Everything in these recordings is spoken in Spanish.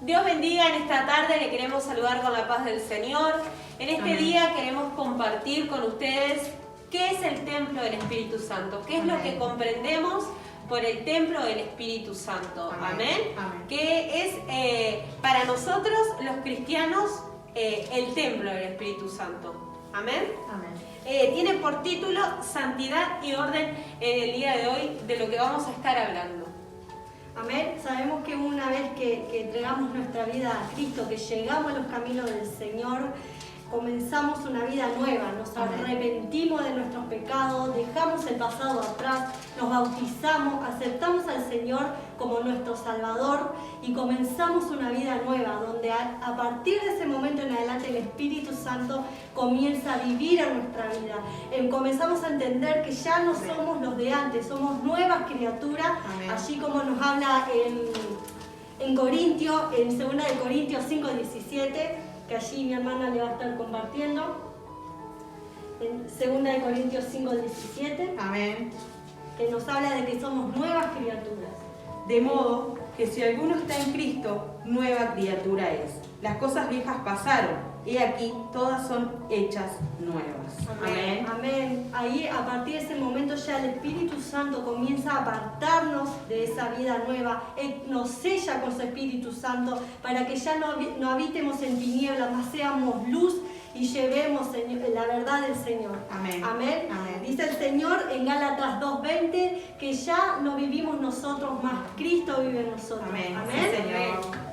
Dios bendiga en esta tarde, le queremos saludar con la paz del Señor. En este día queremos compartir con ustedes qué es el templo del Espíritu Santo, qué es lo que comprendemos por el templo del Espíritu Santo. Amén. Que es para nosotros los cristianos el templo del Espíritu Santo. Amén. Tiene por título Santidad y Orden en el día de hoy, de lo que vamos a estar hablando. Amén. Sabemos que una vez que entregamos nuestra vida a Cristo, que llegamos a los caminos del Señor, comenzamos una vida nueva, nos arrepentimos de nuestros pecados, dejamos el pasado atrás, nos bautizamos, aceptamos al Señor como nuestro Salvador y comenzamos una vida nueva, donde a partir de ese momento en adelante el Espíritu Santo comienza a vivir en nuestra vida. Comenzamos a entender que ya no somos los de antes, somos nuevas criaturas, así como nos habla en Corintios, en 2 Corintios 5:17, que allí mi hermana le va a estar compartiendo, en 2 Corintios 5:17, Amén. que nos habla de que somos nuevas criaturas. De modo que si alguno está en Cristo, nueva criatura es. Las cosas viejas pasaron, y aquí todas son hechas nuevas. Amén. Amén. Ahí, a partir de ese momento, ya el Espíritu Santo comienza a apartarnos de esa vida nueva. Él nos sella con su Espíritu Santo para que ya no habitemos en tinieblas, más seamos luz y llevemos la verdad del Señor. Amén. Amén. Amén. Dice el Señor en Gálatas 2:20 que ya no vivimos nosotros, más Cristo vive en nosotros. Amén. Amén. Sí, Señor.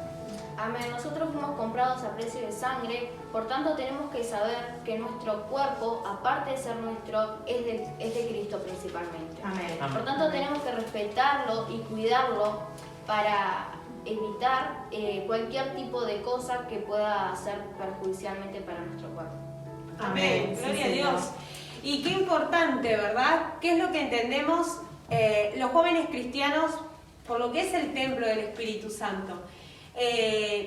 Amén. Nosotros fuimos comprados a precio de sangre, por tanto tenemos que saber que nuestro cuerpo, aparte de ser nuestro, es de Cristo principalmente. Amén. Por tanto tenemos que respetarlo y cuidarlo para evitar cualquier tipo de cosa que pueda ser perjudicialmente para nuestro cuerpo. Amén. Sí, Gloria a Señor. Dios. Y qué importante, ¿verdad? ¿Qué es lo que entendemos los jóvenes cristianos por lo que es el templo del Espíritu Santo?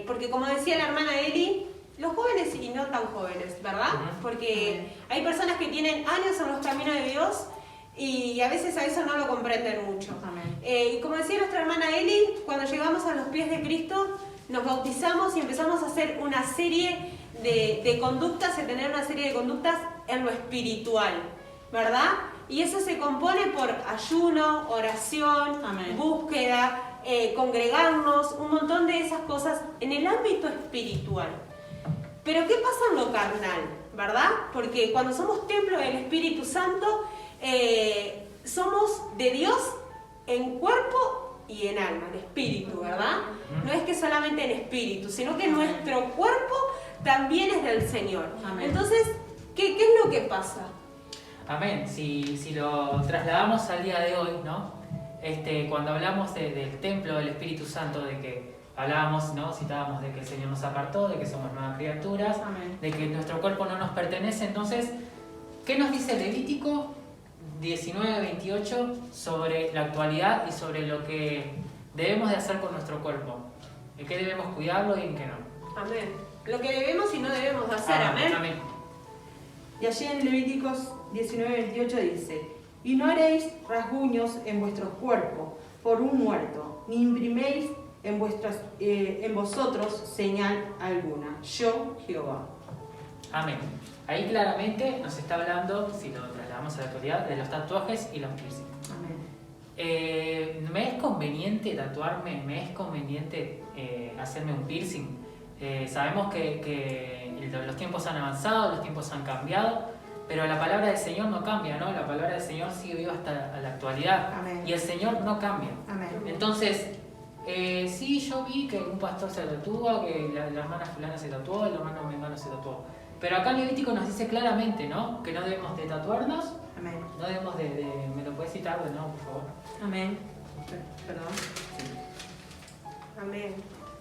Porque como decía la hermana Eli, los jóvenes y no tan jóvenes, ¿verdad? Porque hay personas que tienen años en los caminos de Dios y a veces a eso no lo comprenden mucho. Y como decía nuestra hermana Eli, cuando llegamos a los pies de Cristo, nos bautizamos y empezamos a hacer una serie de conductas, a tener una serie de conductas en lo espiritual, ¿verdad? Y eso se compone por ayuno, oración, búsqueda, congregarnos, un montón de esas cosas en el ámbito espiritual. Pero ¿qué pasa en lo carnal? ¿Verdad? Porque cuando somos templo del Espíritu Santo, somos de Dios en cuerpo y en alma, en espíritu, ¿verdad? No es que solamente en espíritu, sino que nuestro cuerpo también es del Señor. Entonces, ¿qué es lo que pasa? Amén. Si lo trasladamos al día de hoy, ¿no? Cuando hablamos del templo del Espíritu Santo, de que hablábamos, ¿no? Citábamos de que el Señor nos apartó, de que somos nuevas criaturas, de que nuestro cuerpo no nos pertenece. Entonces, ¿qué nos dice Levítico 19:28 sobre la actualidad y sobre lo que debemos de hacer con nuestro cuerpo? ¿En qué debemos cuidarlo y en qué no? Amén. Lo que debemos y no debemos hacer, amén. Amén. Y allí en Levíticos 19:28 dice: y no haréis rasguños en vuestros cuerpos por un muerto, ni impriméis en vosotros señal alguna. Yo, Jehová. Amén. Ahí claramente nos está hablando, si lo trasladamos a la actualidad, de los tatuajes y los piercing. ¿Me es conveniente tatuarme? ¿Me es conveniente hacerme un piercing? Sabemos que los tiempos han avanzado, los tiempos han cambiado, pero la palabra del Señor no cambia, ¿no? La palabra del Señor sigue viva hasta la actualidad. Amén. Y el Señor no cambia. Amén. Entonces, sí, yo vi que un pastor se tatúa, que la hermana fulana se tatuó, el hermano mengano se tatuó. Pero acá Levítico nos dice claramente, ¿no? Que no debemos de tatuarnos. Amén. No debemos ¿me lo puedes citar de nuevo, por favor? Amén. Perdón. Amén.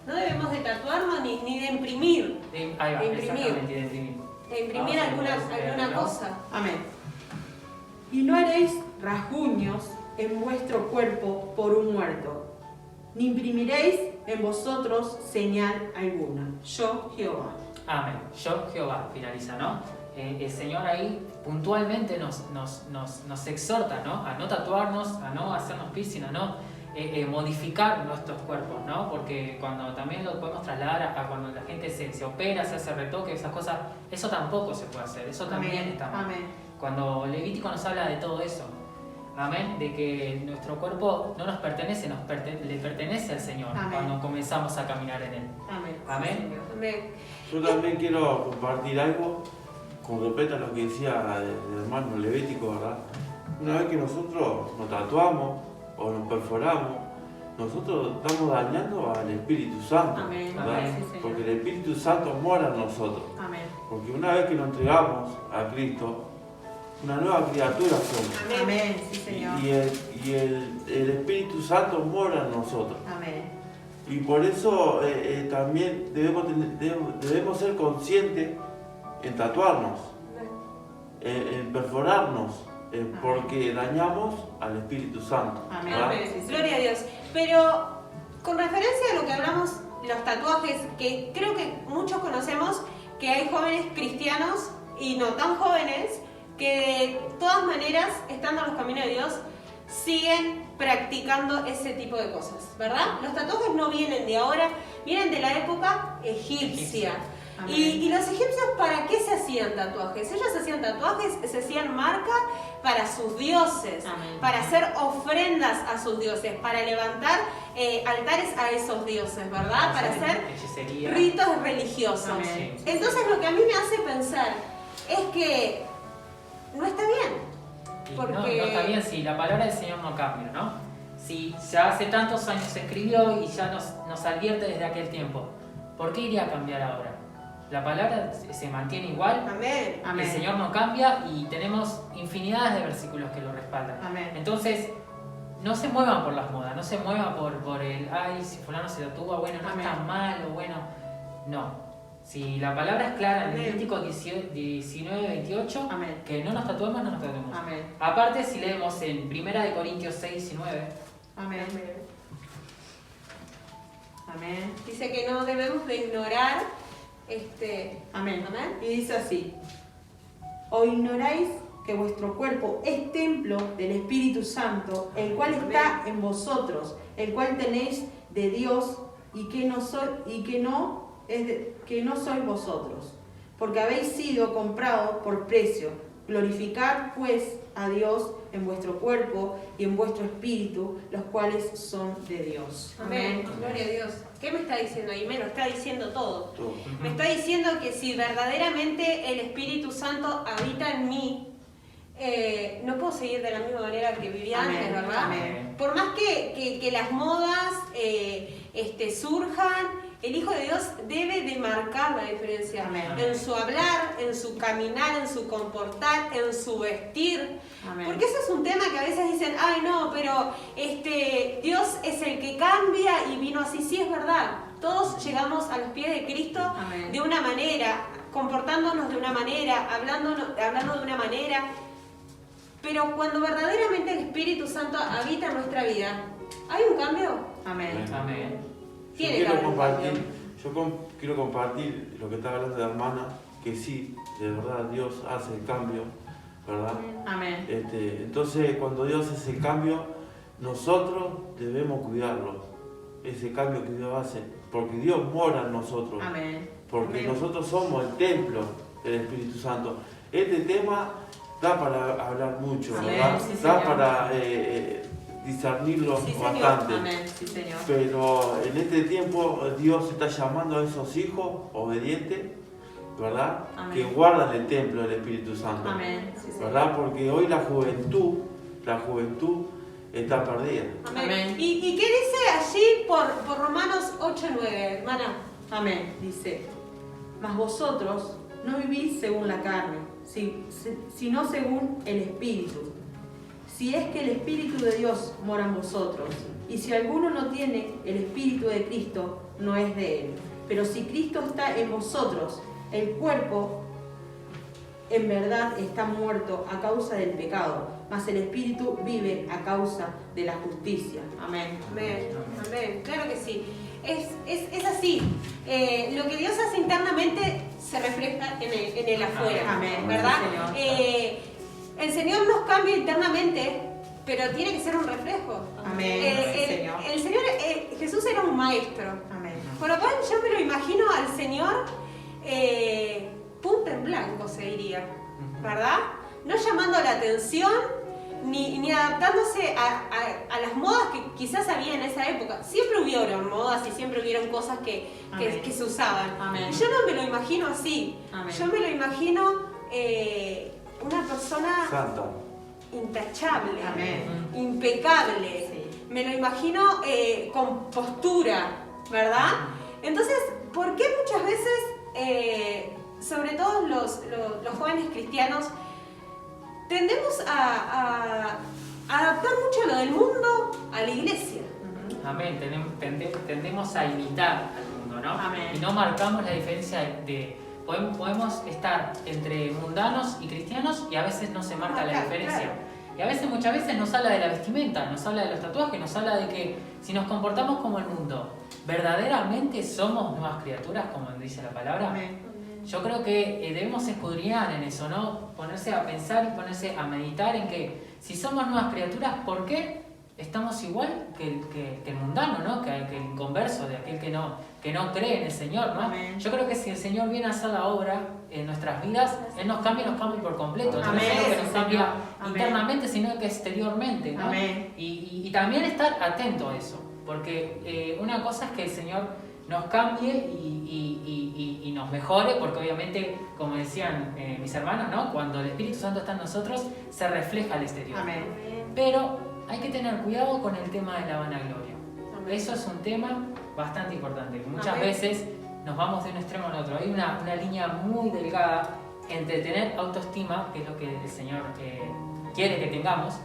No debemos de tatuarnos ni de imprimir. Ahí va, De imprimir. exactamente, de imprimir. De imprimir alguna cosa. Amén. Y no haréis rasguños en vuestro cuerpo por un muerto, ni imprimiréis en vosotros señal alguna. Yo, Jehová. Amén. Yo, Jehová, finaliza, ¿no? El Señor ahí puntualmente nos exhorta, ¿no? A no tatuarnos, a no hacernos piercing, a no modificar nuestros cuerpos, ¿no? Porque cuando también lo podemos trasladar a cuando la gente se opera, se hace retoque, esas cosas, eso tampoco se puede hacer, eso también está mal. Amén. Cuando Levítico nos habla de todo eso, amén, de que nuestro cuerpo no nos pertenece, le pertenece al Señor. Amén. Cuando comenzamos a caminar en Él. Amén. Amén. Amén. Yo también quiero compartir algo con respecto a lo que decía el hermano Levítico, ¿verdad? Una vez que nosotros nos tatuamos o nos perforamos, nosotros estamos dañando al Espíritu Santo, Amén. ¿verdad? Amén, sí, Señor. Porque el Espíritu Santo mora en nosotros. Amén. Porque una vez que nos entregamos a Cristo, una nueva criatura somos. Amén. Sí, Señor. Y el Espíritu Santo mora en nosotros. Amén. Y por eso también debemos ser conscientes en tatuarnos, en perforarnos, porque dañamos al Espíritu Santo. Amén. ¿verdad? Amén. Sí, sí. Gloria a Dios. Pero con referencia a lo que hablamos, los tatuajes, que creo que muchos conocemos que hay jóvenes cristianos y no tan jóvenes que de todas maneras, estando en los caminos de Dios, siguen practicando ese tipo de cosas, ¿verdad? Los tatuajes no vienen de ahora, vienen de la época egipcia. Amén. Y los egipcios, ¿para qué se hacían tatuajes? Ellos hacían tatuajes, se hacían marca para sus dioses, Amén. para hacer ofrendas a sus dioses, para levantar altares a esos dioses, ¿verdad? Para hacer hechicería. ritos religiosos. Amén. Entonces lo que a mí me hace pensar es que no está bien. Y Porque- no está bien si la palabra del Señor no cambia, ¿no? Si ya hace tantos años se escribió y ya nos advierte desde aquel tiempo, ¿por qué iría a cambiar ahora? La palabra se mantiene igual, Amén. Amén. el Señor no cambia y tenemos infinidades de versículos que lo respaldan. Amén. Entonces, no se muevan por las modas, no se muevan por el, ay, si fulano se tatúa, bueno, no Amén. está mal o bueno. No. Si la palabra es clara en Amén. Levítico 19:28, Amén. que no nos tatuemos, no nos tatuemos. Amén. Aparte, si leemos en 1 de Corintios 6:19, Amén. Amén. Dice que no debemos de ignorar Amén. Amén. Y dice así: ¿O ignoráis que vuestro cuerpo es templo del Espíritu Santo, el cual está en vosotros, el cual tenéis de Dios, y que no sois vosotros? Porque habéis sido comprados por precio. Glorificad pues a Dios en vuestro cuerpo y en vuestro espíritu, los cuales son de Dios. Amén. Gloria a Dios. ¿Qué me está diciendo ahí? Me lo está diciendo todo. Todo. Me está diciendo que si verdaderamente el Espíritu Santo habita en mí, no puedo seguir de la misma manera que vivía Amén. antes, ¿verdad? Amén. Por más que las modas surjan, el Hijo de Dios debe de marcar la diferencia Amén. en su hablar, en su caminar, en su comportar, en su vestir. Amén. Porque eso es un tema que a veces dicen, ay no, pero Dios es el que cambia y vino así. Sí, es verdad. Todos llegamos a los pies de Cristo Amén. de una manera, comportándonos de una manera, hablando de una manera. Pero cuando verdaderamente el Espíritu Santo habita en nuestra vida, ¿hay un cambio? Amén. amén. Tiene Yo que haber quiero un compartir, cambio. quiero compartir lo que está hablando la hermana, que sí, de verdad Dios hace el cambio, ¿verdad? Amén. Entonces, cuando Dios hace el cambio, nosotros debemos cuidarlo, ese cambio que Dios hace, porque Dios mora en nosotros, Amén. porque Amén. nosotros somos el templo del Espíritu Santo. Este tema da para hablar mucho, Amén, ¿verdad? sí, Da Señor. para discernirlo Sí, Señor. bastante. Amén. Sí, Señor. Pero en este tiempo Dios está llamando a esos hijos obedientes, ¿verdad? Amén. Que guardan el templo del Espíritu Santo, Amén. Sí, Señor. ¿verdad? Porque hoy la juventud está perdida. Amén. Amén. ¿Y qué dice allí por Romanos 8:9, hermana? Amén. Dice: mas vosotros no vivís según la carne, sino según el Espíritu. Si es que el Espíritu de Dios mora en vosotros, y si alguno no tiene el Espíritu de Cristo, no es de él. Pero si Cristo está en vosotros, el cuerpo en verdad está muerto a causa del pecado, mas el Espíritu vive a causa de la justicia. Amén. Amén, amén, claro que sí. Es así. Lo que Dios hace internamente se refleja en el afuera, Amén. ¿verdad? Sí, Señor. El Señor nos cambia internamente pero tiene que ser un reflejo. Amén. Sí, Señor. El Señor, Jesús era un maestro. Amén. Por lo cual yo me lo imagino al Señor punta en blanco, se diría, ¿verdad? No llamando la atención ni adaptándose a las modas que quizás había en esa época. Siempre hubieron modas y siempre hubieron cosas que se usaban. Amén. Yo no me lo imagino así. Amén. Yo me lo imagino una persona Santa. intachable, Amén. impecable. Sí. Me lo imagino con postura, ¿verdad? Entonces, ¿por qué muchas veces, sobre todo los jóvenes cristianos, tendemos a adaptar mucho lo del mundo a la iglesia? Amén. Tendemos a imitar al mundo, ¿no? Amén. Y no marcamos la diferencia de podemos estar entre mundanos y cristianos y a veces no se marca la diferencia. Claro. Y a veces, muchas veces nos habla de la vestimenta, nos habla de los tatuajes, nos habla de que si nos comportamos como el mundo, ¿verdaderamente somos nuevas criaturas, como dice la palabra? Amén. Yo creo que debemos escudriñar en eso, ¿no? Ponerse a pensar y ponerse a meditar en que si somos nuevas criaturas, ¿por qué estamos igual que el mundano, ¿no? Que el inconverso, de aquel que no cree en el Señor, ¿no? Amén. Yo creo que si el Señor viene a hacer la obra en nuestras vidas, Él nos cambia por completo. Amén. No solo que nos cambia Amén. internamente, sino que exteriormente, ¿no? Amén. Y también estar atento a eso, porque una cosa es que el Señor nos cambie y nos mejore, porque obviamente, como decían mis hermanos, ¿no? Cuando el Espíritu Santo está en nosotros, se refleja al exterior. Amén. Pero hay que tener cuidado con el tema de la vanagloria. Amén. Eso es un tema bastante importante. Muchas Amén. veces nos vamos de un extremo al otro. Hay una línea muy delgada entre tener autoestima, que es lo que el Señor quiere que tengamos,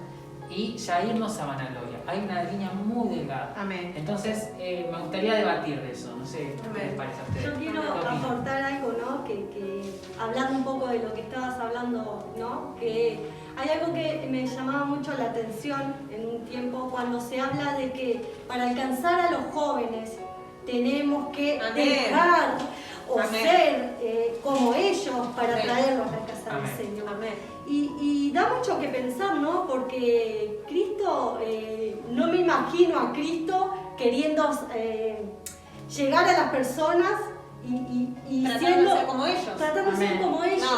y ya irnos a vanagloria. Hay una línea muy delgada. Amén. Entonces, me gustaría debatir de eso. No sé qué Amén. les parece a ustedes. Yo quiero ¿Qué opinan? aportar algo, ¿no? Que hablando un poco de lo que estabas hablando, ¿no? Que hay algo que me llamaba mucho la atención en un tiempo cuando se habla de que para alcanzar a los jóvenes tenemos que Amén. dejar o Amén. ser como ellos para Amén. traerlos a la casa Amén. del Señor. Amén. Y da mucho que pensar, ¿no? Porque Cristo, no me imagino a Cristo queriendo llegar a las personas y Tratando siendo, de ser como ellos. tratando de ser Amén. como ellos.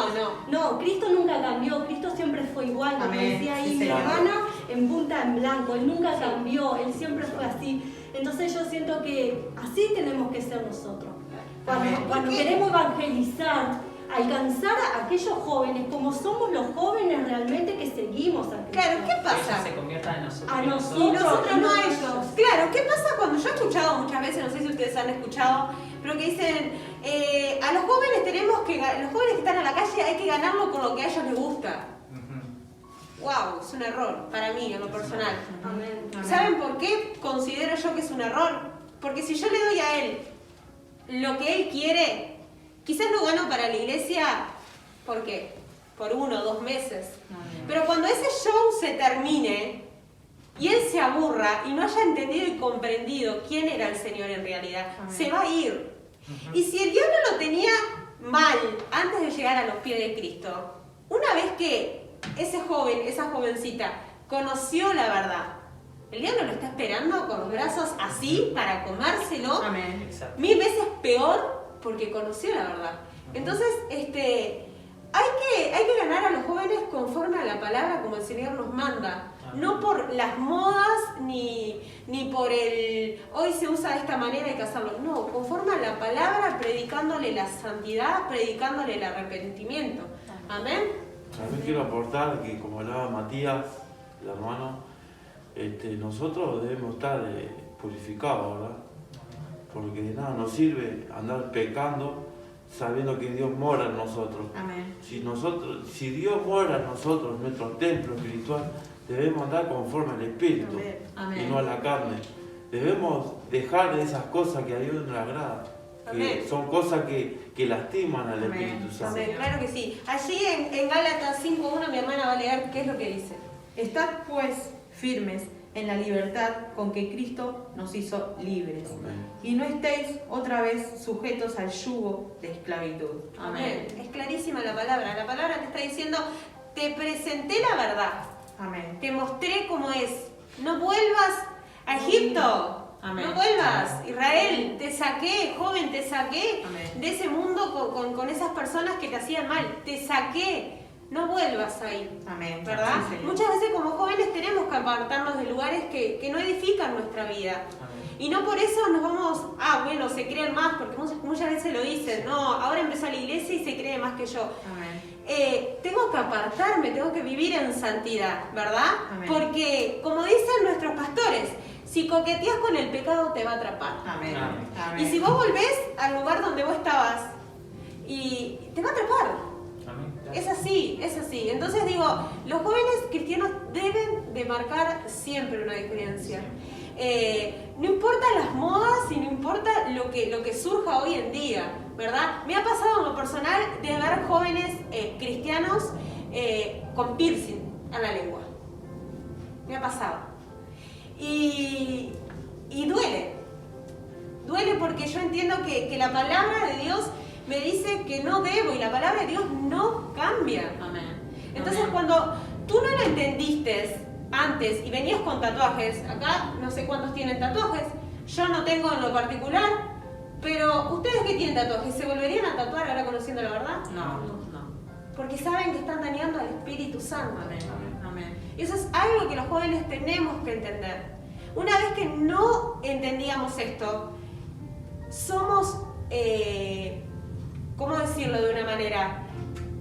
No. Cristo nunca cambió, Cristo siempre fue igual, como Amén. decía ahí Sí, mi Señor. hermana, en punta en blanco, Él nunca cambió, Él siempre fue así. Entonces yo siento que así tenemos que ser nosotros. Amén. Cuando queremos evangelizar, alcanzar a aquellos jóvenes como somos los jóvenes realmente que seguimos a Cristo. Claro, ¿qué Que ellos pasa? se conviertan en nosotros. A y nosotros. Y nosotros no a no ellos. ellos. Claro, ¿qué pasa cuando yo he escuchado muchas veces, no sé si ustedes han escuchado, pero que dicen, a los jóvenes los jóvenes que están en la calle hay que ganarlo con lo que a ellos les gusta. Ujú. Wow, es un error para mí, en lo personal. Amén. Amén. ¿Saben por qué considero yo que es un error? Porque si yo le doy a él lo que él quiere, quizás lo gano para la iglesia, ¿por qué? Por 1 o 2 meses. Amén. Pero cuando ese show se termine y él se aburra y no haya entendido y comprendido quién era el Señor en realidad, Amén. se va a ir. Ujú. Y si el diablo lo tenía mal antes de llegar a los pies de Cristo, una vez que ese joven, esa jovencita, conoció la verdad, el diablo lo está esperando con los brazos así para comérselo Amén. Exacto. 1000 veces peor porque conoció la verdad. Entonces, hay que ganar a los jóvenes conforme a la palabra como el Señor nos manda. No por las modas ni por el hoy se usa de esta manera hay que hacerlo. No, conforme a la palabra, predicándole la santidad, predicándole el arrepentimiento. Amén. También quiero aportar que, como hablaba Matías, el hermano, nosotros debemos estar purificados, ¿verdad? Porque de nada nos sirve andar pecando sabiendo que Dios mora en nosotros. Amén. Si Dios mora en nosotros, en nuestro templo espiritual, debemos andar conforme al Espíritu Amén. y no a la carne. Debemos dejar de esas cosas que a Dios no le agrada, Amén. que son cosas que lastiman al Amén. Espíritu Santo. Amén, claro que sí. Allí en Gálatas 5:1 mi hermana va a leer qué es lo que dice. Estad pues firmes en la libertad con que Cristo nos hizo libres. Amén. Y no estéis otra vez sujetos al yugo de esclavitud. Amén. Es clarísima la palabra. La palabra te está diciendo, te presenté la verdad. Amén. Te mostré cómo es. No vuelvas a Egipto. Amén. No vuelvas, Israel, te saqué, joven, te saqué Amén. de ese mundo con esas personas que te hacían mal. Te saqué. No vuelvas ahí. Amén. ¿Verdad? Sí, Señor. Muchas veces como jóvenes tenemos que apartarnos de lugares que no edifican nuestra vida. Amén. Y no por eso nos vamos, bueno, se creen más, porque muchas veces lo dicen, no, ahora empezó la iglesia y se cree más que yo. Amén. Tengo que apartarme, tengo que vivir en santidad, ¿verdad? Amén. Porque, como dicen nuestros pastores, si coqueteas con el pecado te va a atrapar. Amén. Amén. Amén. Y si vos volvés al lugar donde vos estabas, y te va a atrapar. Amén. Es así, es así. Entonces digo, los jóvenes cristianos deben de marcar siempre una diferencia. No importa las modas y no importa lo que surja hoy en día, ¿verdad? Me ha pasado en lo personal de ver jóvenes cristianos con piercing en la lengua. Me ha pasado. Y duele. Duele porque yo entiendo que la palabra de Dios me dice que no debo y la palabra de Dios no cambia. Amén. Entonces Amén. cuando tú no lo entendiste antes y venías con tatuajes, acá no sé cuántos tienen tatuajes, yo no tengo en lo particular, pero ustedes que tienen tatuajes, ¿se volverían a tatuar ahora conociendo la verdad? No, no. Porque saben que están dañando al Espíritu Santo. Amén. Amén. Y eso es algo que los jóvenes tenemos que entender. Una vez que no entendíamos esto, somos, ¿cómo decirlo de una manera?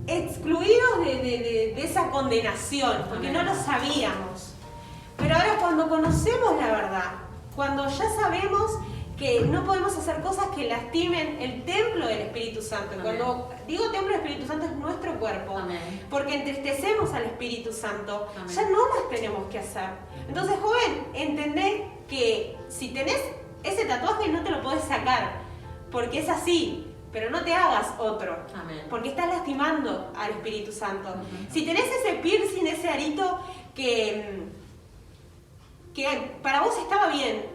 Excluidos de esa condenación, porque no lo sabíamos. Pero ahora cuando conocemos la verdad, cuando ya sabemos que no podemos hacer cosas que lastimen el templo del Espíritu Santo. Amén. Cuando digo templo del Espíritu Santo es nuestro cuerpo, Amén. porque entristecemos al Espíritu Santo, Amén. ya no las tenemos que hacer. Entonces, joven, entendés que si tenés ese tatuaje no te lo podés sacar, porque es así, pero no te hagas otro, Amén. porque estás lastimando al Espíritu Santo. Ujú. Si tenés ese piercing, ese arito que para vos estaba bien,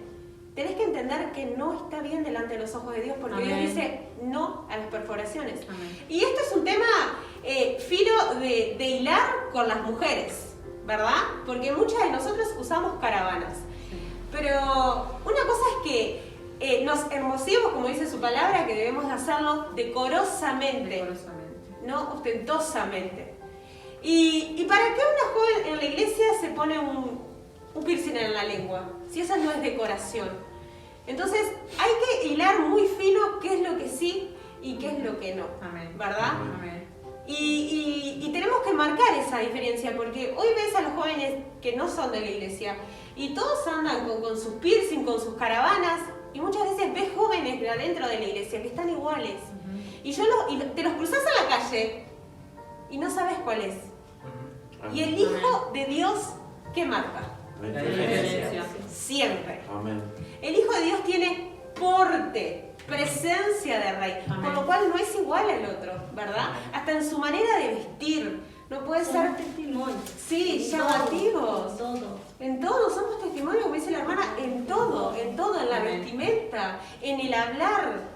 tenés que entender que no está bien delante de los ojos de Dios, porque Amén. Dios dice no a las perforaciones. Amén. Y esto es un tema fino de hilar con las mujeres, ¿verdad? Porque muchas de nosotros usamos caravanas. Pero una cosa es que nos hermosemos, como dice su palabra, que debemos de hacerlo decorosamente, Decorosamente. no ostentosamente. ¿Y para qué una joven en la iglesia se pone un piercing en la lengua? Si esa no es decoración. Entonces hay que hilar muy fino qué es lo que sí y qué es lo que no. Amén. ¿Verdad? Amén. Y tenemos que marcar esa diferencia, porque hoy ves a los jóvenes que no son de la iglesia y todos andan con sus piercing, con sus caravanas, y muchas veces ves jóvenes de adentro de la iglesia que están iguales. Y te los cruzas a la calle y no sabes cuál es. Ujú. Y el Hijo de Dios, ¿qué marca? La diferencia. Siempre. Amén. El Hijo de Dios tiene porte, presencia de rey, Amén. por lo cual no es igual al otro, ¿verdad? Hasta en su manera de vestir, no puede ser, Somos testimonios. sí, En llamativos. todo. En todo, somos testimonios, como dice la hermana, en todo, en la Amén. vestimenta, en el hablar.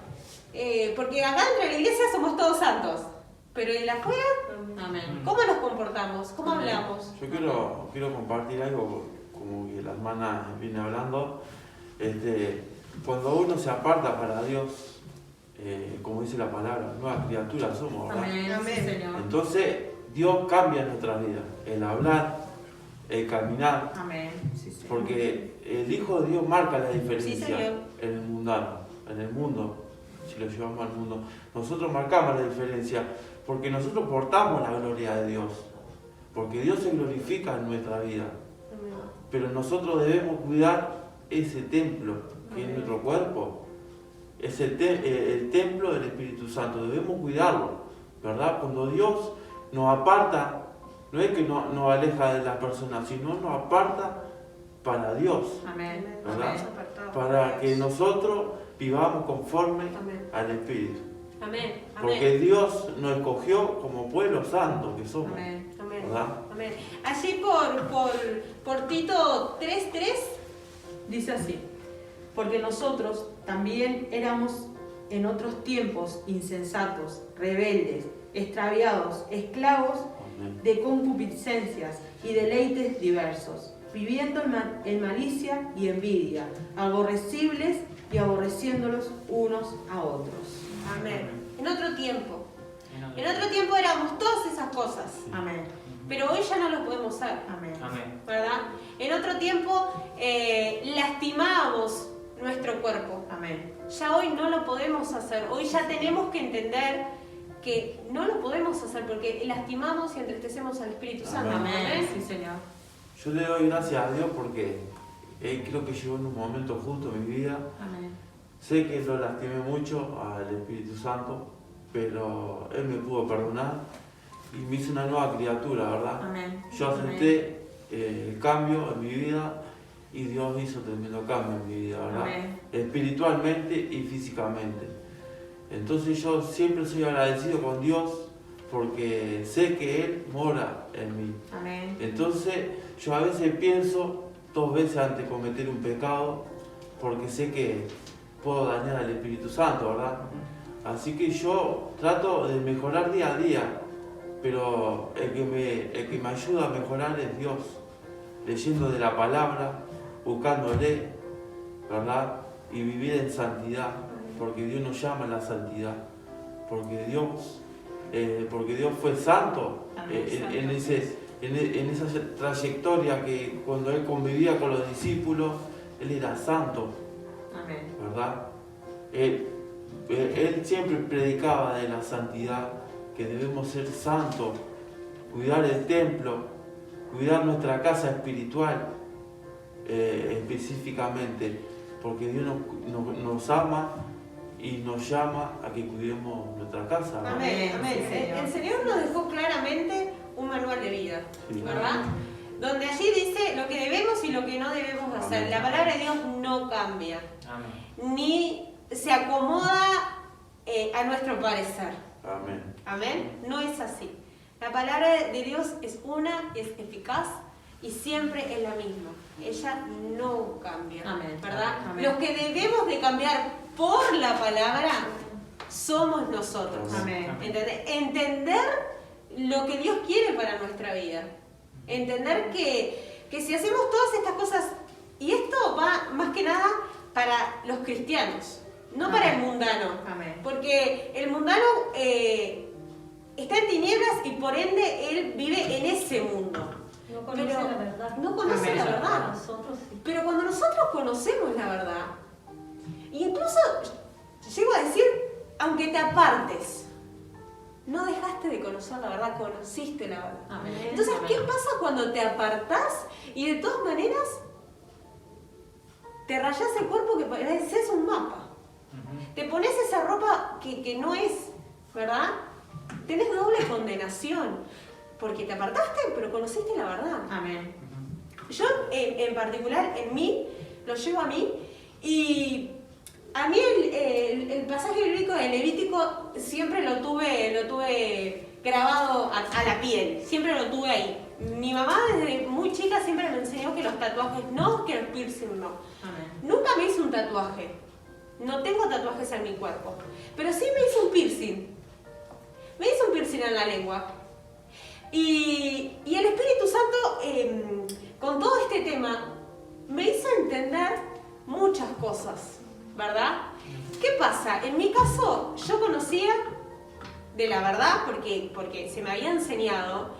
Porque acá dentro de la iglesia somos todos santos, pero en la afuera, Amén. ¿cómo nos comportamos? ¿Cómo Amén. hablamos? Yo quiero compartir algo, como que la hermana viene hablando. Cuando uno se aparta para Dios, como dice la palabra, nuevas criaturas somos, ¿verdad? Amén. Amén. Sí, Señor. Entonces, Dios cambia nuestra vida, el hablar, el caminar, Amén. Sí, Señor. porque el Hijo de Dios marca la Sí, diferencia señor. en el mundano, en el mundo, si lo llevamos al mundo. Nosotros marcamos la diferencia porque nosotros portamos la gloria de Dios, porque Dios se glorifica en nuestra vida. Pero nosotros debemos cuidar ese templo que es nuestro cuerpo, es el templo del Espíritu Santo, debemos cuidarlo, ¿verdad? Cuando Dios nos aparta, no es que nos aleja de las personas, sino nos aparta para Dios, Amén. ¿verdad? Amén. Para que nosotros vivamos conforme Amén. al Espíritu. Amén. Porque Amén. Dios nos escogió como pueblo santo que somos, Amén. Amén. ¿verdad? Amén. Allí por Tito 3:3. Dice así, porque nosotros también éramos en otros tiempos insensatos, rebeldes, extraviados, esclavos Amén. de concupiscencias, y deleites diversos, viviendo en malicia y envidia, aborrecibles y aborreciéndolos unos a otros. Amén. En otro tiempo éramos todas esas cosas, Amén. pero hoy ya no lo podemos ser, Amén. Amén. ¿verdad? En otro tiempo lastimábamos nuestro cuerpo. Amén. Ya hoy no lo podemos hacer. Hoy ya tenemos que entender que no lo podemos hacer porque lastimamos y entristecemos al Espíritu Santo. Amén. Amén. Sí, Señor. Yo le doy gracias a Dios porque creo que llegó en un momento justo en mi vida. Amén. Sé que lo lastimé mucho al Espíritu Santo, pero Él me pudo perdonar y me hizo una nueva criatura, ¿verdad? Amén. Yo acepté el cambio en mi vida y Dios hizo tremendo cambio en mi vida, ¿verdad? Amén. Espiritualmente y físicamente. Entonces yo siempre soy agradecido con Dios porque sé que Él mora en mí. Amén. Entonces yo a veces pienso 2 veces antes de cometer un pecado porque sé que puedo dañar al Espíritu Santo, ¿verdad? Así que yo trato de mejorar día a día, pero el que me ayuda a mejorar es Dios, leyendo de la palabra, buscándole, ¿verdad? Y vivir en santidad, porque Dios nos llama a la santidad, porque Dios fue santo en esa trayectoria que cuando Él convivía con los discípulos, Él era santo, Amén. ¿verdad? Él siempre predicaba de la santidad, que debemos ser santos, cuidar el templo, cuidar nuestra casa espiritual específicamente, porque Dios nos ama y nos llama a que cuidemos nuestra casa, ¿verdad? Amén, amén. Señor. El Señor nos dejó claramente un manual de vida, Sí. ¿verdad? Donde allí dice lo que debemos y lo que no debemos hacer. Amén. La palabra de Dios no cambia, Amén. ni se acomoda a nuestro parecer. Amén. Amén. No es así. La palabra de Dios es una, es eficaz y siempre es la misma. Ella no cambia, Amén. ¿verdad? Amén. Los que debemos de cambiar por la palabra somos nosotros. Amén. ¿Entendés? Entender lo que Dios quiere para nuestra vida. Entender que si hacemos todas estas cosas, y esto va más que nada para los cristianos, no para el mundano. Amén. Porque el mundano está en tinieblas y por ende él vive en ese mundo. No conoce Pero la verdad. no conoce Amén. la verdad. Nosotros sí. Pero cuando nosotros conocemos la verdad, incluso llego a decir, aunque te apartes, no dejaste de conocer la verdad, conociste la verdad. Amén. Entonces, Amén. ¿qué pasa cuando te apartás y de todas maneras te rayás el cuerpo que pareces un mapa? Te pones esa ropa que no es, ¿verdad? Tenés doble condenación, porque te apartaste, pero conociste la verdad. Amén. Yo, en particular, en mí, lo llevo a mí, y a mí el pasaje bíblico de Levítico siempre lo tuve grabado a la piel, siempre lo tuve ahí. Mi mamá desde muy chica siempre me enseñó que los tatuajes no, que los piercing no. Amén. Nunca me hice un tatuaje, no tengo tatuajes en mi cuerpo, pero sí me hice un piercing. Me hice un piercing en la lengua. Y el Espíritu Santo, con todo este tema, me hizo entender muchas cosas, ¿verdad? ¿Qué pasa? En mi caso, yo conocía de la verdad porque se me había enseñado,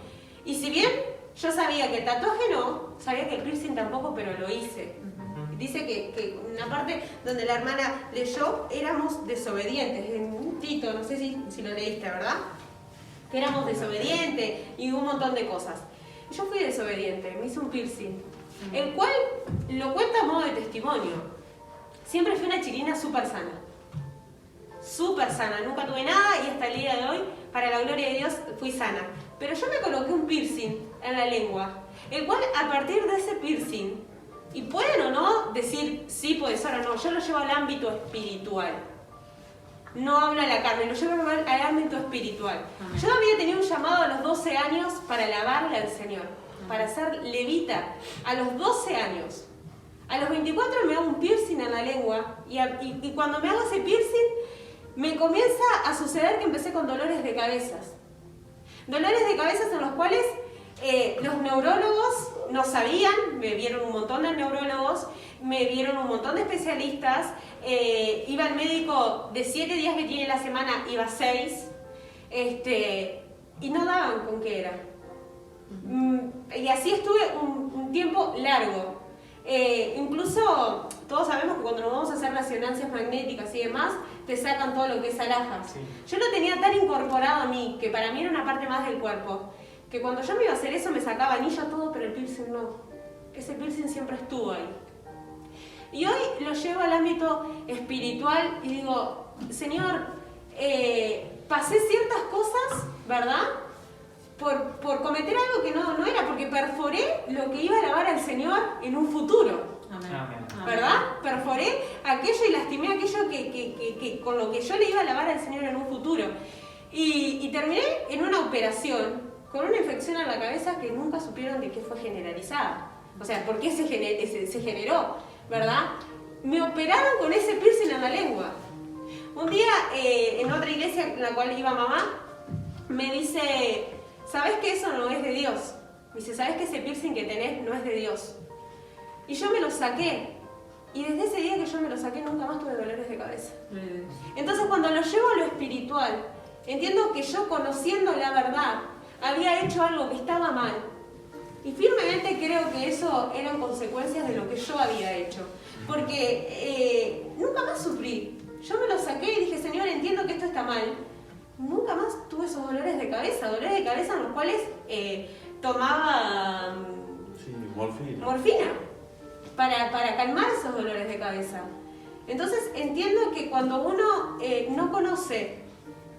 y si bien yo sabía que el tatuaje no, sabía que el piercing tampoco, pero lo hice. Dice que una parte donde la hermana leyó, éramos desobedientes, en Tito, no sé si lo leíste, ¿verdad? Que éramos desobedientes y un montón de cosas. Yo fui desobediente, me hice un piercing, el cual lo cuenta a modo de testimonio. Siempre fui una chiquilina súper sana, nunca tuve nada y hasta el día de hoy, para la gloria de Dios, fui sana. Pero yo me coloqué un piercing en la lengua, el cual a partir de ese piercing, y pueden o no decir sí puede ser o no, yo lo llevo al ámbito espiritual. No hablo a la carne, lo llevo al ámbito espiritual. Amén. Yo había tenido un llamado a los 12 años para alabarle al Señor, para ser levita, a los 12 años. A los 24 me hago un piercing en la lengua y cuando me hago ese piercing me comienza a suceder que empecé con dolores de cabezas. Dolores de cabezas en los cuales Los neurólogos no sabían, me vieron un montón de neurólogos, me vieron un montón de especialistas, iba al médico de 7 días que tiene la semana, iba 6, y no daban con qué era. Y así estuve un tiempo largo. Incluso todos sabemos que cuando nos vamos a hacer resonancias magnéticas y demás, te sacan todo lo que es alhajas. Sí. Yo lo tenía tan incorporado a mí, que para mí era una parte más del cuerpo, que cuando yo me iba a hacer eso me sacaba anillo todo, pero el piercing no. Ese piercing siempre estuvo ahí. Y hoy lo llevo al ámbito espiritual y digo, Señor, pasé ciertas cosas, ¿verdad? Por cometer algo que no era, porque perforé lo que iba a alabar al Señor en un futuro. Amén. ¿Verdad? Perforé aquello y lastimé aquello que con lo que yo le iba a alabar al Señor en un futuro. Y terminé en una operación con una infección en la cabeza que nunca supieron de qué fue generalizada. O sea, ¿por qué se generó? ¿Verdad? Me operaron con ese piercing en la lengua. Un día, en otra iglesia en la cual iba mamá, me dice, ¿sabes que eso no es de Dios? Me dice, ¿sabes que ese piercing que tenés no es de Dios? Y yo me lo saqué. Y desde ese día que yo me lo saqué, nunca más tuve dolores de cabeza. Entonces, cuando lo llevo a lo espiritual, entiendo que yo, conociendo la verdad, había hecho algo que estaba mal. Y firmemente creo que eso eran consecuencias de lo que yo había hecho. Porque nunca más sufrí. Yo me lo saqué y dije, Señor, entiendo que esto está mal. Nunca más tuve esos dolores de cabeza en los cuales tomaba morfina para calmar esos dolores de cabeza. Entonces entiendo que cuando uno no conoce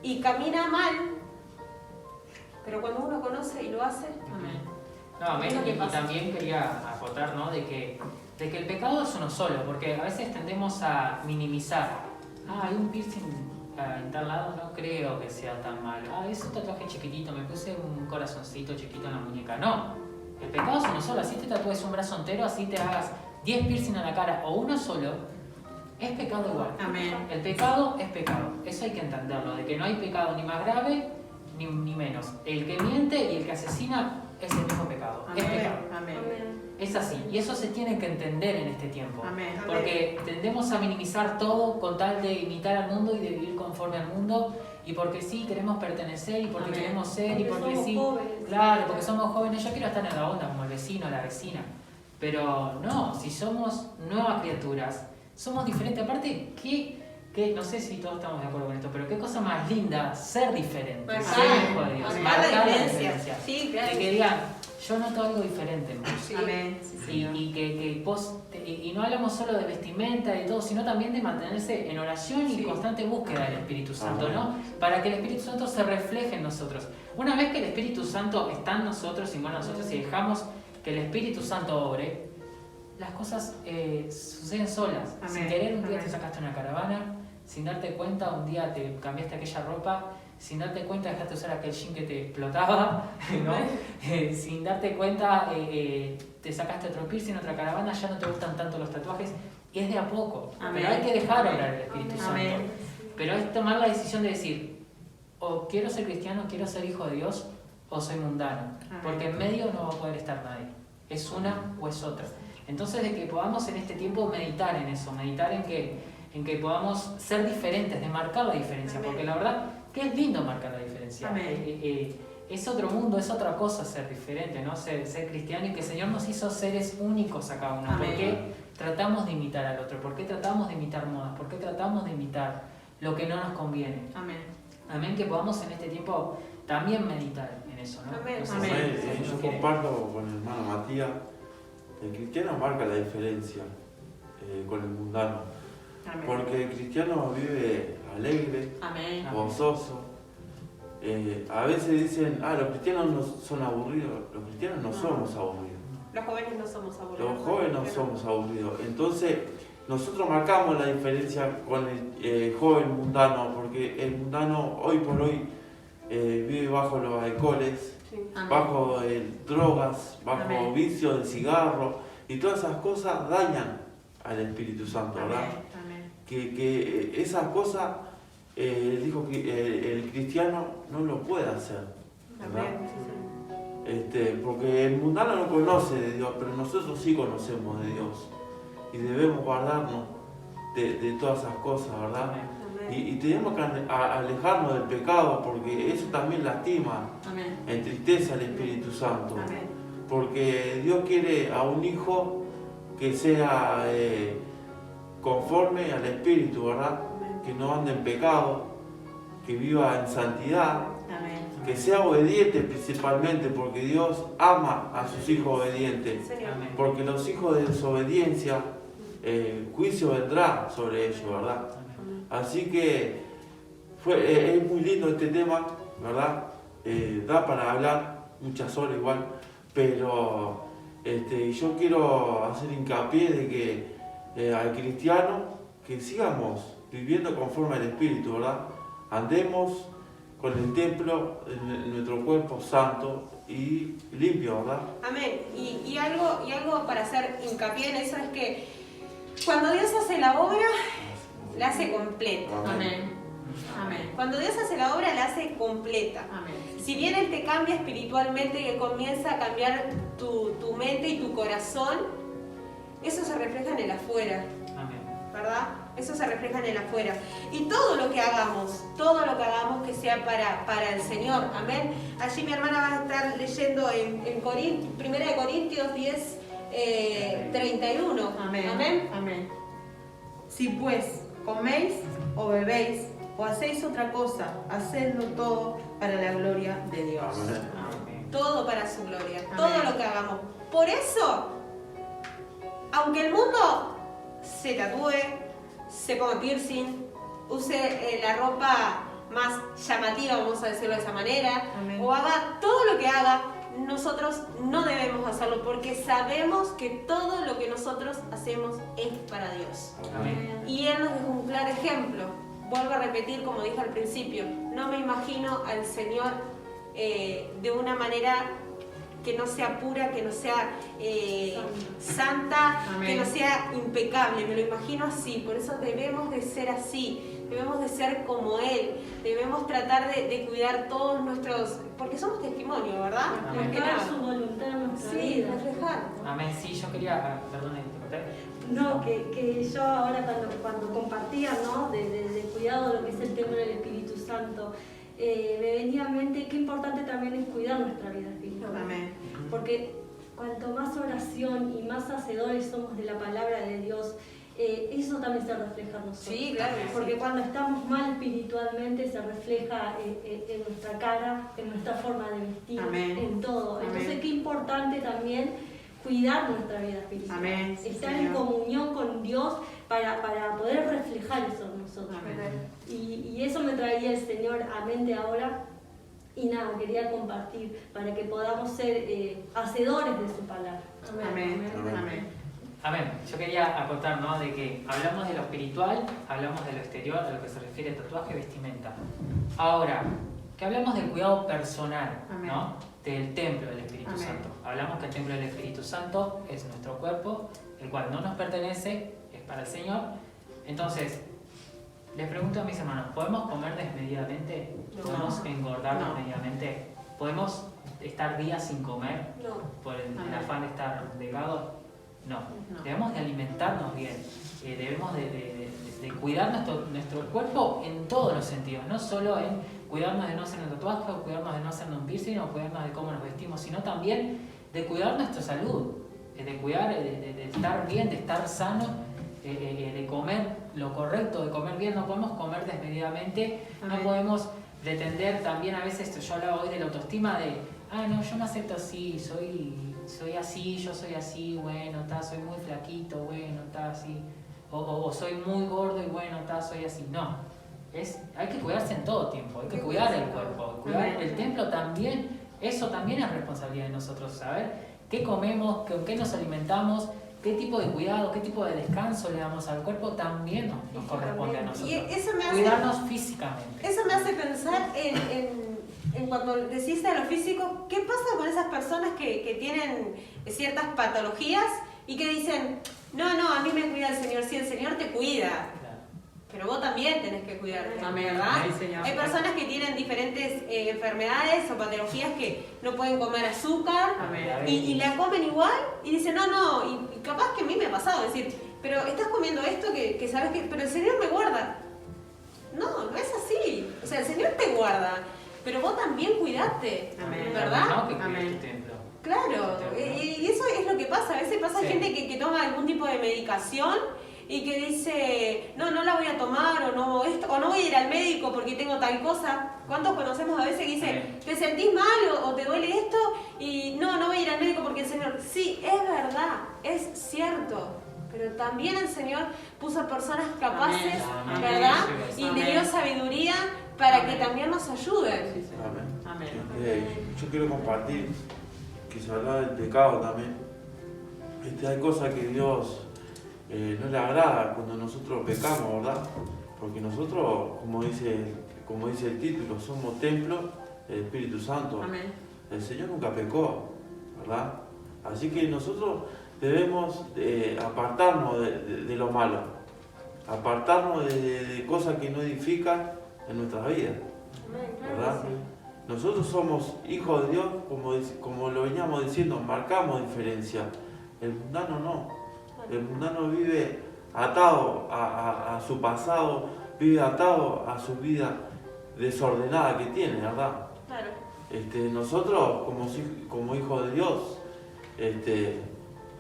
y camina mal, pero cuando uno conoce y lo hace, No, amén. Es lo que Y pasa. también quería acotar, ¿no? de que el pecado es uno solo, porque a veces tendemos a minimizar. Hay un piercing en tal lado, no creo que sea tan malo. Es un tatuaje chiquitito, me puse un corazoncito chiquito en la muñeca. No, el pecado es uno solo. Así te tatúes un brazo entero, así te hagas 10 piercing en la cara o uno solo, es pecado igual. Amén. El pecado es pecado, eso hay que entenderlo, de que no hay pecado ni más grave ni menos. El que miente y el que asesina es el mismo pecado, es pecado. Amén. Es así, y eso se tiene que entender en este tiempo. Amén. Porque tendemos a minimizar todo con tal de imitar al mundo y de vivir conforme al mundo, y porque sí queremos pertenecer, y porque Amén. queremos ser, y porque somos sí. jóvenes. Claro, porque somos jóvenes, yo quiero estar en la onda como el vecino, la vecina. Pero no, si somos nuevas criaturas, somos diferentes. Aparte, no sé si todos estamos de acuerdo con esto, pero qué cosa más linda ser diferente, Marcar, ser hijo de Dios, marcar la marcar diferencia. Sí, claro. de que digan, yo noto algo diferente en vos. Sí. Amén. Sí, señor. Y que vos, y no hablamos solo de vestimenta y de todo, sino también de mantenerse en oración y Sí. constante búsqueda del Espíritu Santo, Amén. ¿no? Para que el Espíritu Santo se refleje en nosotros. Una vez que el Espíritu Santo está en nosotros y con nosotros, y dejamos que el Espíritu Santo obre, las cosas suceden solas. Amén. Sin querer, un día Amén. te sacaste una caravana, sin darte cuenta, un día te cambiaste aquella ropa, sin darte cuenta dejaste usar aquel jean que te explotaba, ¿no? Sin darte cuenta te sacaste otro piercing, otra caravana, ya no te gustan tanto los tatuajes, y es de a poco. Amén. Pero hay que dejar obrar el Espíritu Santo. Amén. Pero es tomar la decisión de decir, o quiero ser cristiano, quiero ser hijo de Dios, o soy mundano. Amén. Porque en medio no va a poder estar nadie. Es una o es otra. Entonces, de que podamos en este tiempo meditar en eso, meditar en que podamos ser diferentes, de marcar la diferencia. Amén. Porque la verdad que es lindo marcar la diferencia. Amén. Es otro mundo, es otra cosa ser diferente, ¿no? Ser cristiano, y que el Señor nos hizo seres únicos a cada uno. Amén. ¿Por qué tratamos de imitar al otro? ¿Por qué tratamos de imitar modas? ¿Por qué tratamos de imitar lo que no nos conviene? Amén. Amén, que podamos en este tiempo también meditar en eso, ¿no? Amén. No sé Amén. si alguno Yo quiere. comparto con el hermano Matías, el cristiano marca la diferencia con el mundano, Amén. porque el cristiano vive alegre, Amén. gozoso. A veces dicen, los cristianos no son aburridos. Los cristianos no somos aburridos. Los jóvenes no somos aburridos. Los jóvenes no somos aburridos. Entonces, nosotros marcamos la diferencia con el joven mundano, porque el mundano hoy por hoy vive bajo los alcoholes, Sí. Amén. bajo drogas, bajo Amén. vicio de cigarro, y todas esas cosas dañan al Espíritu Santo, ¿verdad? Amén. Que esas cosas, dijo que el cristiano no lo puede hacer, ¿verdad? Amén. Porque el mundano no conoce de Dios, pero nosotros sí conocemos de Dios. Y debemos guardarnos de todas esas cosas, ¿verdad? Y tenemos que alejarnos del pecado, porque eso también lastima, entristece al Espíritu Santo. Porque Dios quiere a un hijo que sea conforme al Espíritu, ¿verdad? Que no ande en pecado, que viva en santidad, que sea obediente principalmente, porque Dios ama a sus hijos obedientes. Porque los hijos de desobediencia, juicio vendrá sobre ellos, ¿verdad? Así que es muy lindo este tema, ¿verdad? Da para hablar muchas horas igual, pero yo quiero hacer hincapié de que al cristiano que sigamos viviendo conforme al Espíritu, ¿verdad? Andemos con el templo en nuestro cuerpo santo y limpio, ¿verdad? Amén. Y algo para hacer hincapié en eso es que cuando Dios hace la obra, la hace completa. Amén. Amén. Cuando Dios hace la obra, la hace completa. Amén. Si bien Él te cambia espiritualmente y Él comienza a cambiar tu mente y tu corazón, eso se refleja en el afuera. Amén. ¿Verdad? Eso se refleja en el afuera. Y todo lo que hagamos que sea para el Señor. Amén. Allí mi hermana va a estar leyendo en 1 Corintios 10, 31. Amén. Amén. Amén. Si pues coméis o bebéis o hacéis otra cosa, hacedlo todo para la gloria de Dios. Amén. Todo para su gloria. Amén. Todo lo que hagamos. Por eso, aunque el mundo se tatúe, se ponga piercing, use la ropa más llamativa, vamos a decirlo de esa manera, Amén. o haga todo lo que haga, nosotros no debemos hacerlo porque sabemos que todo lo que nosotros hacemos es para Dios. Amén. Y Él nos dejó un claro ejemplo. Vuelvo a repetir, como dije al principio, no me imagino al Señor de una manera que no sea pura, que no sea santa, Amén. que no sea impecable. Me lo imagino así. Por eso debemos de ser así. Debemos de ser como Él. Debemos tratar de cuidar todos nuestros... Porque somos testimonio, ¿verdad? Amén. Más que Reflejar nada. su voluntad en nuestra Sí, vida. reflejar. Amén. Sí, yo quería, perdón, te corté. No, que yo ahora cuando compartía, ¿no? de cuidado de lo que es el templo del Espíritu Santo, me venía a mente qué importante también es cuidar nuestra vida espiritual. Amén. Porque cuanto más oración y más hacedores somos de la palabra de Dios, eso también se refleja en nosotros. Sí, claro que sí. Porque cuando estamos mal espiritualmente se refleja en nuestra cara, en nuestra forma de vestir, Amén. en todo. Amén. Entonces qué importante también cuidar nuestra vida espiritual. Amén. Sí, Estar Señor. en comunión con Dios para poder reflejar eso en nosotros. Amén. Y eso me traía el Señor a mente ahora. Y nada, quería compartir para que podamos ser hacedores de su palabra. Amén. Amén. Amén. Amén. Yo quería acotar, ¿no? De que hablamos de lo espiritual, hablamos de lo exterior, de lo que se refiere a tatuaje y vestimenta. Ahora, que hablamos del cuidado personal, Amén. ¿no? Del templo del Espíritu Amén. Santo. Hablamos que el templo del Espíritu Santo es nuestro cuerpo, el cual no nos pertenece, es para el Señor. Entonces, les pregunto a mis hermanos, ¿podemos comer desmedidamente? No. ¿Podemos engordar No. desmedidamente? ¿Podemos estar días sin comer No. por el Amén. afán de estar delgado? No. No. Debemos de alimentarnos bien, debemos de cuidar nuestro cuerpo en todos los sentidos, no solo en cuidarnos de no hacer un tatuaje, o cuidarnos de no hacer un piercing, o cuidarnos de cómo nos vestimos, sino también de cuidar nuestra salud, de cuidar, de estar bien, de estar sano, de comer lo correcto, de comer bien. No podemos comer desmedidamente, no Amén. podemos pretender también a veces, yo hablaba hoy de la autoestima de, no, yo me acepto así, soy así, yo soy así, bueno, soy muy flaquito, bueno, así, o soy muy gordo y bueno, soy así. No, hay que cuidarse en todo tiempo, hay que cuidar el cuerpo, cuidar el templo también. Eso también es responsabilidad de nosotros, saber qué comemos, con qué nos alimentamos, qué tipo de cuidado, qué tipo de descanso le damos al cuerpo, también nos corresponde a nosotros. Y eso me hace... Cuidarnos físicamente. Eso me hace pensar en cuando decís a lo físico, ¿qué pasa con esas personas que tienen ciertas patologías y que dicen, no, a mí me cuida el Señor? Sí, el Señor te cuida, Claro. pero vos también tenés que cuidarte, Amén. ¿verdad? Amén, Señor. Hay personas que tienen diferentes enfermedades o patologías que no pueden comer azúcar Amén. y la comen igual y dicen, no, y capaz que a mí me ha pasado, decir, pero estás comiendo esto que sabes que, pero el Señor me guarda. No es así, o sea, el Señor te guarda, pero vos también cuidate, Amén. ¿verdad? ¿No? Que cuide Amén. tu templo. Claro, y eso es lo que pasa. A veces pasa Sí. gente que toma algún tipo de medicación y que dice, no la voy a tomar, o no voy a ir al médico porque tengo tal cosa. ¿Cuántos conocemos a veces que dicen, te sentís mal o te duele esto? Y no voy a ir al médico porque el Señor... Sí, es verdad, es cierto. Pero también el Señor puso a personas capaces, Amén. ¿verdad? Amén. Y le dio sabiduría para que Amén. también nos ayuden. Sí, Señor. Amén. Amén. Yo quiero compartir que se habla del pecado también. Hay cosas que Dios no le agrada cuando nosotros pecamos, ¿verdad? Porque nosotros, como dice el título, somos templo del Espíritu Santo. Amén. El Señor nunca pecó, ¿verdad? Así que nosotros debemos apartarnos de lo malo, apartarnos de cosas que no edifican en nuestra vida, ¿verdad? Nosotros somos hijos de Dios, como lo veníamos diciendo, marcamos diferencia. El mundano no. El mundano vive atado a su pasado, vive atado a su vida desordenada que tiene, ¿verdad? Claro. Nosotros, como hijos de Dios,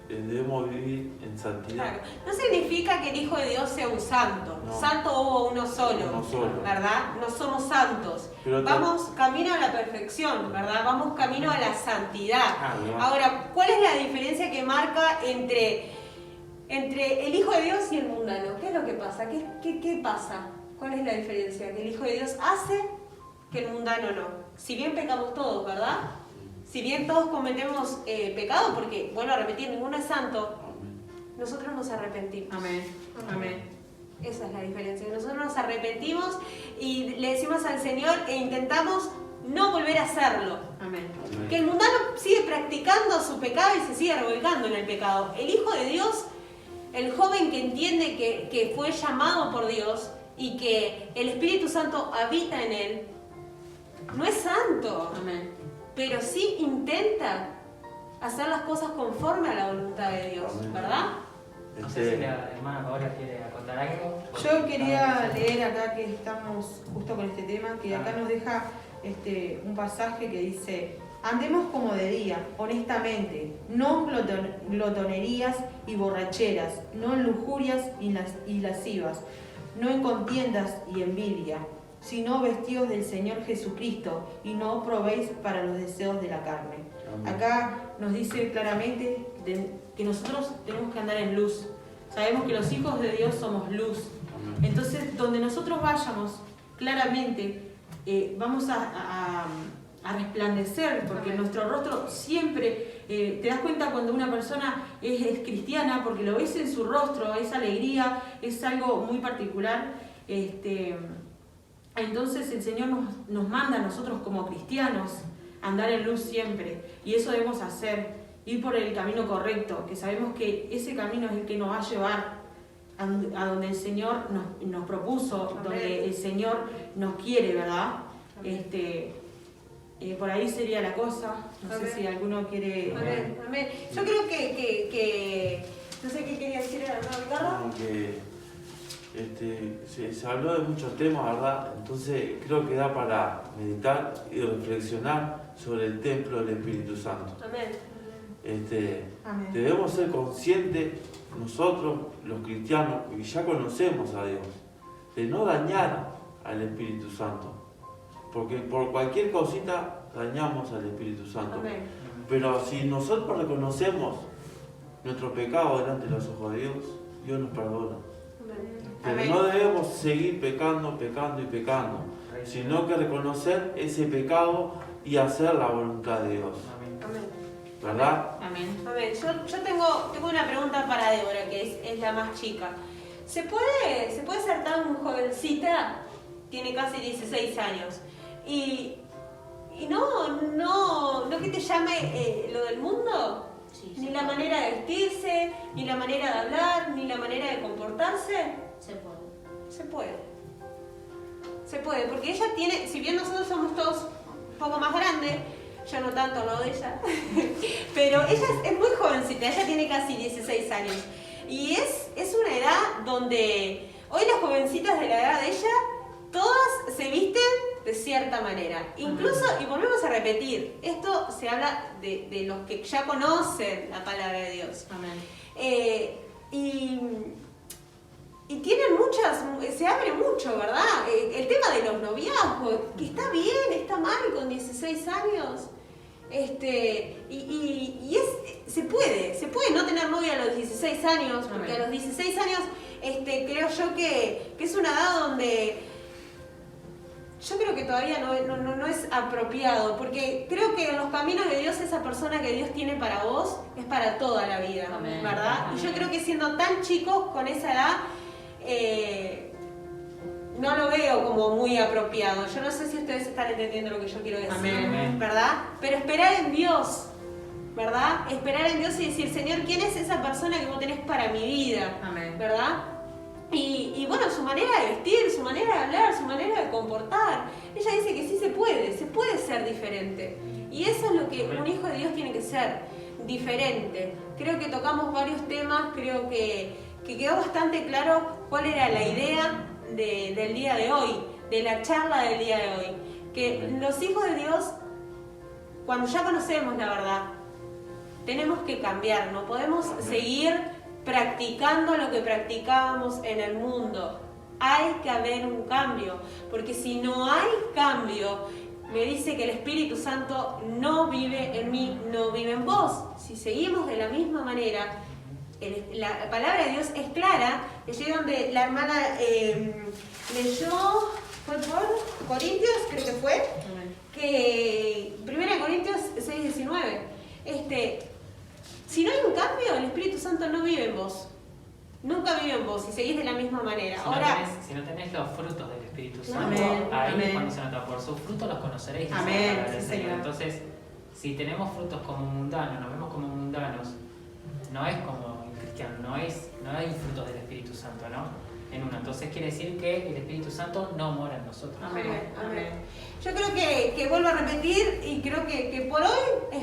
debemos vivir en santidad. Claro. No significa que el Hijo de Dios sea un santo. No. Santo hubo uno solo, Uno solo. ¿verdad? No somos santos. Pero Vamos camino a la perfección, ¿verdad? Vamos camino a la santidad. ¿verdad? Ahora, ¿cuál es la diferencia que marca entre el Hijo de Dios y el mundano? ¿Qué es lo que pasa? ¿Qué pasa? ¿Cuál es la diferencia? Que el Hijo de Dios hace que el mundano no. Si bien pecamos todos, ¿verdad? Si bien todos cometemos pecado, porque, vuelvo a repetir, ninguno es santo, Amén. nosotros nos arrepentimos. Amén. Amén. Esa es la diferencia. Nosotros nos arrepentimos y le decimos al Señor e intentamos no volver a hacerlo. Amén. Amén. Que el mundano sigue practicando su pecado y se sigue revolcando en el pecado. El Hijo de Dios, el joven que entiende que fue llamado por Dios y que el Espíritu Santo habita en él, no es santo, Amén. pero sí intenta hacer las cosas conforme a la voluntad de Dios, Amén. ¿verdad? No sé si la hermana Paola quiere contar algo. Yo quería leer acá que estamos justo con este tema, que acá nos deja un pasaje que dice: andemos como de día, honestamente, no en glotonerías y borracheras, no en lujurias y lascivas, no en contiendas y envidia, sino vestidos del Señor Jesucristo, y no probéis para los deseos de la carne. Amén. Acá nos dice claramente que nosotros tenemos que andar en luz. Sabemos que los hijos de Dios somos luz. Amén. Entonces, donde nosotros vayamos, claramente vamos a resplandecer, porque nuestro rostro siempre, te das cuenta cuando una persona es cristiana, porque lo ves en su rostro, es alegría, es algo muy particular. Entonces el Señor nos manda a nosotros como cristianos a andar en luz siempre, y eso debemos hacer, ir por el camino correcto, que sabemos que ese camino es el que nos va a llevar a donde el Señor nos propuso, Amén. donde el Señor nos quiere, ¿verdad? Por ahí sería la cosa. No sé Amén. si alguno quiere... Amén, amén. Yo creo que no sé qué quería decir ahora, ¿no, Ricardo? Como que se habló de muchos temas, ¿verdad? Entonces creo que da para meditar y reflexionar sobre el templo del Espíritu Santo. Amén. Amén. Debemos ser conscientes nosotros, los cristianos, que ya conocemos a Dios, de no dañar al Espíritu Santo, porque por cualquier cosita dañamos al Espíritu Santo. Amén. Pero si nosotros reconocemos nuestro pecado delante de los ojos de Dios, Dios nos perdona. Amén. Pero Amén. no debemos seguir pecando, sino que reconocer ese pecado y hacer la voluntad de Dios, Amén. Amén. ¿verdad? Amén. Amén. Yo tengo una pregunta para Débora, que es la más chica. ¿Se puede ser tan jovencita? Tiene casi 16 años. Y no que te llame lo del mundo, Sí, ni se la puede. manera de vestirse, ni la manera de hablar, ni la manera de comportarse. Se puede. Se puede. Se puede, porque ella tiene, si bien nosotros somos todos un poco más grandes, yo no tanto al lado de ella, pero ella es muy jovencita, ella tiene casi 16 años. Y es una edad donde hoy las jovencitas de la edad de ella, todas se visten de cierta manera. Incluso, y volvemos a repetir, esto se habla de los que ya conocen la palabra de Dios. Amén. Y tienen muchas, se abre mucho, ¿verdad? El tema de los noviazgos, que está bien, está mal con 16 años. Se puede no tener novia a los 16 años, porque a los 16 años creo yo que es una edad donde yo creo que todavía no es apropiado, porque creo que en los caminos de Dios esa persona que Dios tiene para vos es para toda la vida, Amén. ¿verdad? Amén. Y yo creo que siendo tan chicos con esa edad, no lo veo como muy apropiado. Yo no sé si ustedes están entendiendo lo que yo quiero decir, Amén. ¿verdad? Pero esperar en Dios, ¿verdad? Esperar en Dios y decir, Señor, ¿quién es esa persona que vos tenés para mi vida? Amén. ¿Verdad? Y bueno, su manera de vestir, su manera de hablar, su manera de comportar. Ella dice que sí se puede ser diferente. Y eso es lo que un hijo de Dios tiene que ser, diferente. Creo que tocamos varios temas, creo que quedó bastante claro cuál era la idea del día de hoy, de la charla del día de hoy. Que los hijos de Dios, cuando ya conocemos la verdad, tenemos que cambiar, no podemos seguir practicando lo que practicábamos en el mundo. Hay que haber un cambio, porque si no hay cambio, me dice que el Espíritu Santo no vive en mí, no vive en vos. Si seguimos de la misma manera, la palabra de Dios es clara. Allí donde la hermana leyó, ¿fue por Corintios? Creo que fue. Que 1 Corintios 6:19. Si no hay un cambio, el Espíritu Santo no vive en vos. Nunca vive en vos y seguís de la misma manera. Si no tenés los frutos del Espíritu Santo, Amén, ahí amén. es cuando se nota. Por sus frutos los conoceréis. dice Amén, la palabra del sí, Señor. Señor. Entonces, si tenemos frutos como mundanos, nos vemos como mundanos, no es como en cristiano, no hay frutos del Espíritu Santo, ¿no? En uno. Entonces quiere decir que el Espíritu Santo no mora en nosotros. Amén. Amén. Yo creo que vuelvo a repetir y creo que por hoy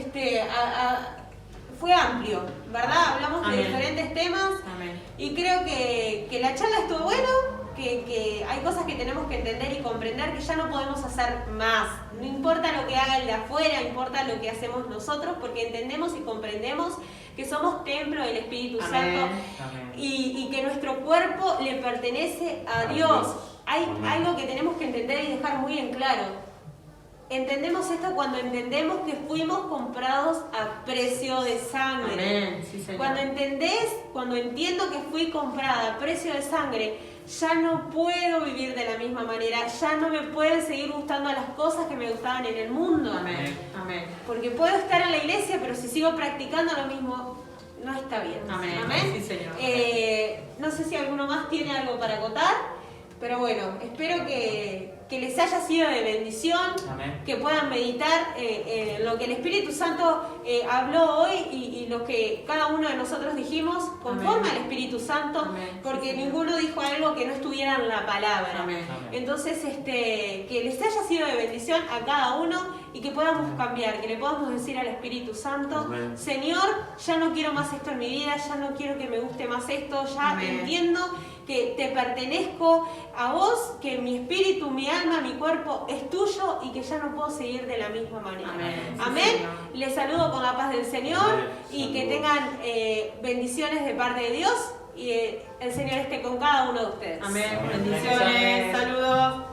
fue amplio, ¿verdad? Hablamos de Amén. diferentes temas Amén. y creo que la charla estuvo buena, que hay cosas que tenemos que entender y comprender que ya no podemos hacer más. No importa lo que haga el de afuera, importa lo que hacemos nosotros, porque entendemos y comprendemos que somos templo del Espíritu Amén. Santo Amén. y que nuestro cuerpo le pertenece a Dios. Hay Amén. algo que tenemos que entender y dejar muy en claro. Entendemos esto cuando entendemos que fuimos comprados a precio de sangre. Amén. Sí, Señor. Cuando entiendo que fui comprada a precio de sangre, ya no puedo vivir de la misma manera, ya no me pueden seguir gustando las cosas que me gustaban en el mundo. Amén. Amén. Porque puedo estar en la iglesia, pero si sigo practicando lo mismo, no está bien. Amén. Sí, Señor. No sé si alguno más tiene algo para acotar, pero bueno, espero que les haya sido de bendición, Amén. que puedan meditar lo que el Espíritu Santo habló hoy y lo que cada uno de nosotros dijimos conforme Amén. al Espíritu Santo, Amén. porque Sí, ninguno dijo algo que no estuviera en la palabra. Amén. Amén. Entonces, que les haya sido de bendición a cada uno y que podamos cambiar, que le podamos decir al Espíritu Santo, Amén. Señor, ya no quiero más esto en mi vida, ya no quiero que me guste más esto, ya Amén. entiendo que te pertenezco a vos, que mi espíritu, mi alma, mi cuerpo es tuyo y que ya no puedo seguir de la misma manera. Amén. Amén. Sí, Señor. Les saludo con la paz del Señor Amén. y que Saludos. tengan bendiciones de parte de Dios y el Señor esté con cada uno de ustedes. Amén. Amén. Bendiciones. Saludos.